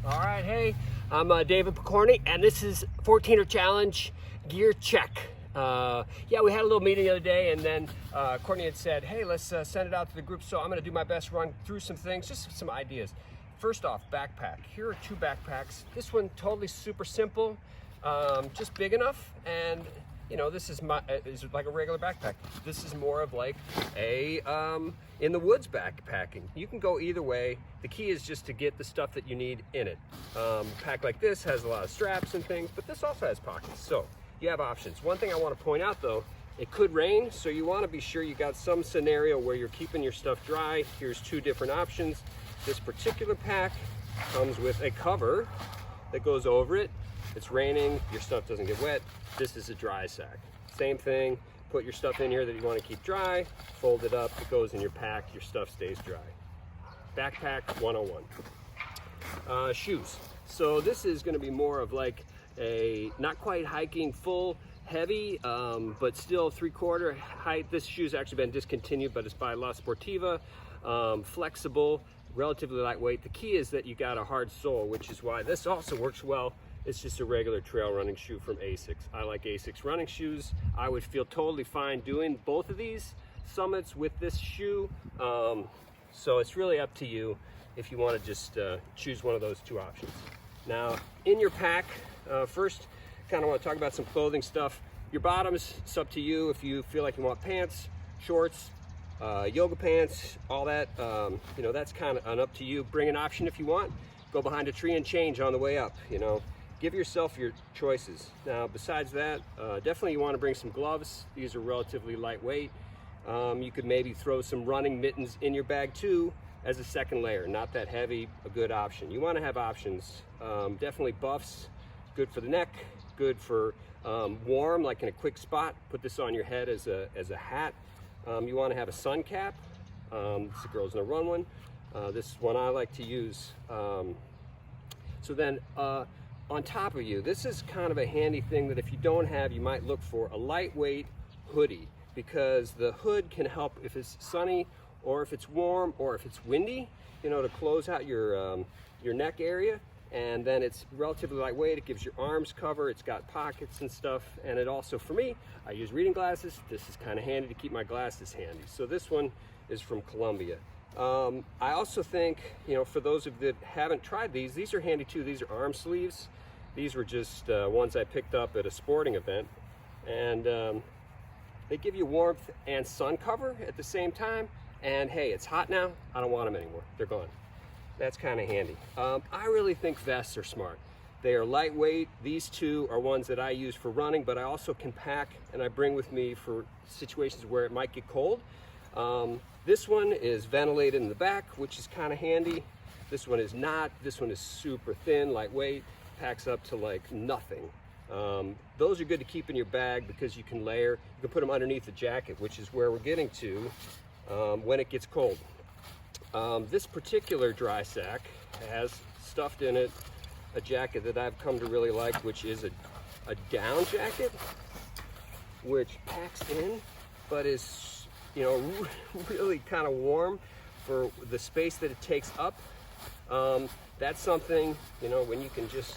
All right, hey, I'm David Picorni, and this is 14er Challenge Gear Check. Yeah, we had a little meeting the other day, and then Courtney had said, hey, let's send it out to the group, so I'm going to do my best, run through some things, just some ideas. First off, backpack. Here are two backpacks. This one totally super simple, just big enough, and you know, this is like a regular backpack. This is more of like a in the woods backpacking. You can go either way. The key is just to get the stuff that you need in it. Pack like this has a lot of straps and things, but this also has pockets, so you have options. One thing I want to point out though, it could rain, so you want to be sure you got some scenario where you're keeping your stuff dry. Here's two different options. This particular pack comes with a cover that goes over it. It's raining, your stuff doesn't get wet. This is a dry sack. Same thing, put your stuff in here that you want to keep dry, fold it up, it goes in your pack, your stuff stays dry. Backpack 101. Shoes. So this is going to be more of like a, not quite hiking full, heavy, but still 3/4 height. This shoe's actually been discontinued, but it's by La Sportiva. Flexible, relatively lightweight. The key is that you got a hard sole, which is why this also works well. It's just a regular trail running shoe from Asics. I like Asics running shoes. I would feel totally fine doing both of these summits with this shoe. So it's really up to you if you want to just choose one of those two options. Now, in your pack, first, kind of want to talk about some clothing stuff. Your bottoms, it's up to you if you feel like you want pants, shorts, yoga pants, all that. You know, that's kind of up to you. Bring an option if you want. Go behind a tree and change on the way up, you know. Give yourself your choices. Now, besides that, definitely you want to bring some gloves. These are relatively lightweight. You could maybe throw some running mittens in your bag too as a second layer. Not that heavy, a good option. You want to have options. Definitely buffs, good for the neck, good for warm, like in a quick spot. Put this on your head as a hat. You want to have a sun cap. This is a Girls in a Run one. This is one I like to use. So then, on top of you, this is kind of a handy thing that if you don't have, you might look for a lightweight hoodie, because the hood can help if it's sunny or if it's warm or if it's windy, you know, to close out your neck area. And then it's relatively lightweight. It gives your arms cover. It's got pockets and stuff. And it also, for me, I use reading glasses. This is kind of handy to keep my glasses handy. So this one is from Columbia. I also think, you know, for those of you that haven't tried these are handy too. These are arm sleeves. These were just ones I picked up at a sporting event, and they give you warmth and sun cover at the same time. And hey, it's hot now, I don't want them anymore, they're gone. That's kind of handy. I really think vests are smart. They are lightweight. These two are ones that I use for running, but I also can pack and I bring with me for situations where it might get cold. This one is ventilated in the back, which is kind of handy. This one is not. This one is super thin, lightweight, packs up to like nothing. Those are good to keep in your bag because you can layer. You can put them underneath the jacket, which is where we're getting to when it gets cold. This particular dry sack has stuffed in it a jacket that I've come to really like, which is a down jacket, which packs in, but is, you know, really kind of warm for the space that it takes up. That's something, you know, when you can just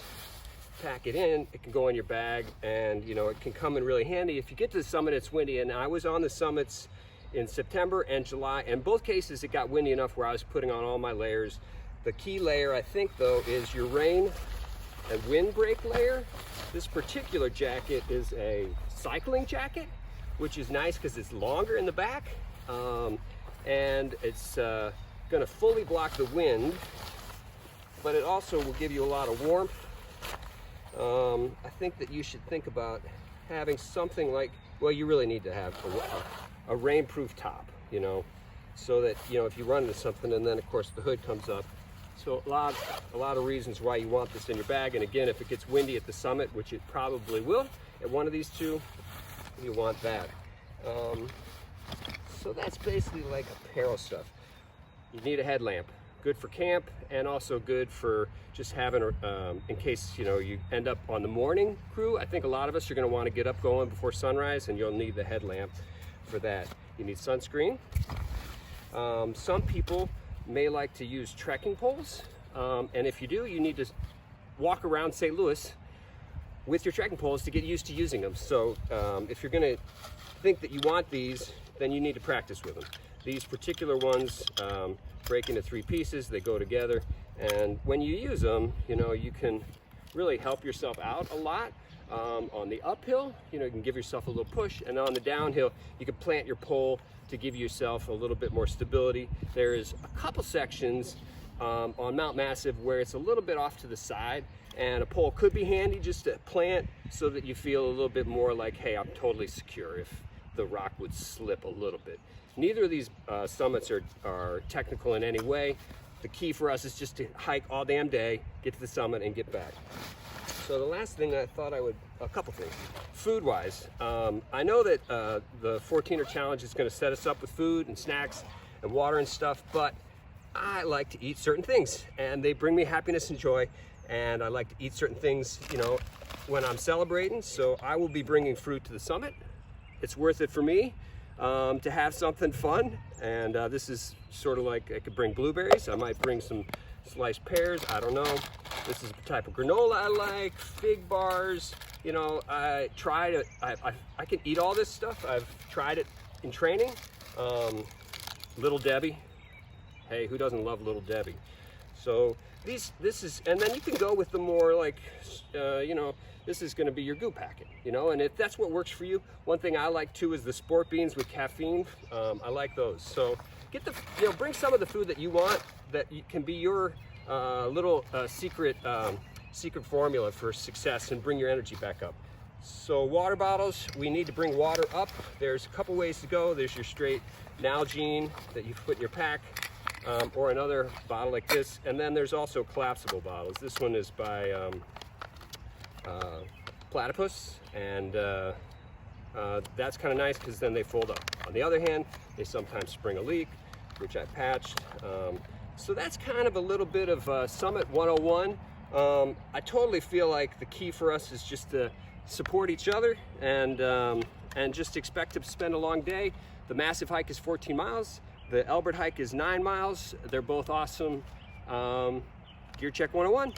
pack it in, it can go in your bag, and you know, it can come in really handy. If you get to the summit, it's windy, and I was on the summits in September and July, and both cases it got windy enough where I was putting on all my layers. The key layer, I think though, is your rain and windbreak layer. This particular jacket is a cycling jacket, which is nice because it's longer in the back, and it's going to fully block the wind, but it also will give you a lot of warmth. I think that you should think about having something like, well, you really need to have a rainproof top, you know, so that, you know, if you run into something, and then of course the hood comes up. So a lot of reasons why you want this in your bag. And again, if it gets windy at the summit, which it probably will at one of these two, you want that. So that's basically like apparel stuff. You need a headlamp. Good for camp, and also good for just having, in case, you know, you end up on the morning crew. I think a lot of us are going to want to get up going before sunrise, and you'll need the headlamp for that. You need sunscreen. Some people may like to use trekking poles. And if you do, you need to walk around St. Louis with your trekking poles to get used to using them. So if you're going to think that you want these, then you need to practice with them. These particular ones break into 3 pieces, they go together, and when you use them, you know, you can really help yourself out a lot. On the uphill, you know, you can give yourself a little push, and on the downhill, you can plant your pole to give yourself a little bit more stability. There's a couple sections on Mount Massive where it's a little bit off to the side, and a pole could be handy just to plant so that you feel a little bit more like, hey, I'm totally secure if the rock would slip a little bit. Neither of these summits are technical in any way. The key for us is just to hike all damn day, get to the summit, and get back. So the last thing I thought I would, a couple things. Food-wise, I know that the 14er challenge is going to set us up with food and snacks and water and stuff, but I like to eat certain things, and they bring me happiness and joy, and I like to eat certain things, you know, when I'm celebrating. So I will be bringing fruit to the summit. It's worth it for me to have something fun, and this is sort of like, I could bring blueberries, I might bring some sliced pears, I don't know. This is the type of granola I like, fig bars, you know, I can eat all this stuff. I've tried it in training. Little Debbie, hey, who doesn't love Little Debbie? So this is, and then you can go with the more like, you know, this is gonna be your goo packet, you know, and if that's what works for you. One thing I like too is the sport beans with caffeine. I like those. So get the, you know, bring some of the food that you want that can be your little secret formula for success, and bring your energy back up. So water bottles, we need to bring water up. There's a couple ways to go. There's your straight Nalgene that you put in your pack, or another bottle like this, and then there's also collapsible bottles. This one is by Platypus, and that's kind of nice because then they fold up. On the other hand, they sometimes spring a leak, which I patched. So that's kind of a little bit of Summit 101. I totally feel like the key for us is just to support each other, and just expect to spend a long day. The massive hike is 14 miles. The Elbert hike is 9 miles. They're both awesome. Gear Check 101.